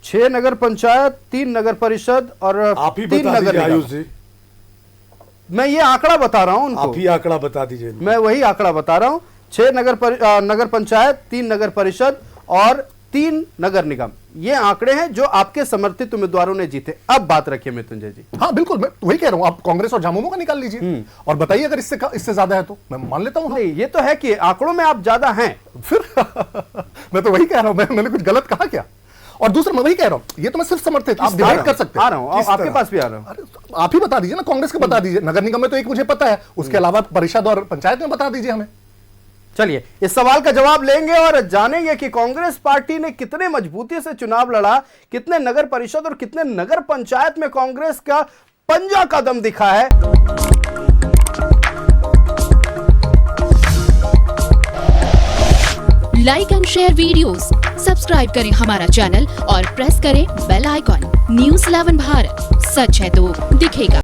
6 नगर पंचायत, 3 नगर परिषद और आप ही 3 बता नगर दीजिए निगम। आयुष जी, मैं ये आंकड़ा बता रहा हूं उनको, आप ही आंकड़ा बता दीजिए। मैं वही आंकड़ा बता रहा हूं। 6 नगर पंचायत, 3 नगर परिषद और 3 नगर निगम, ये आंकड़े हैं जो आपके समर्थित उम्मीदवारों ने जीते। अब बात रखिए मृत्युंजय जी। हाँ बिल्कुल, मैं वही कह रहा हूं, आप कांग्रेस और झामुमो का निकाल लीजिए और बताइए अगर इससे ज्यादा है तो मैं मान लेता हूं। नहीं, ये तो है कि आंकड़ों में आप ज्यादा हैं। फिर मैं तो वही कह रहा हूं, मैंने कुछ गलत कहा क्या? और दूसरा मैं वही कह रहा हूं, ये तो मैं सिर्फ समर्थित, आप डिबेट कर सकते हैं। आ रहा हूं, आपके पास भी आ रहा हूं। अरे आप ही बता दीजिए ना, कांग्रेस के बता दीजिए। नगर निगम में तो एक मुझे पता है, उसके अलावा परिषद और पंचायत में बता दीजिए हमें। चलिए इस सवाल का जवाब लेंगे और जानेंगे कि कांग्रेस पार्टी ने कितने मजबूती से चुनाव लड़ा, कितने नगर परिषद और कितने नगर पंचायत में कांग्रेस का पंजा का दम दिखा है। Like and share videos, subscribe करें हमारा चैनल और प्रेस करें बेल आइकॉन। न्यूज़ 11 भारत, सच है तो दिखेगा।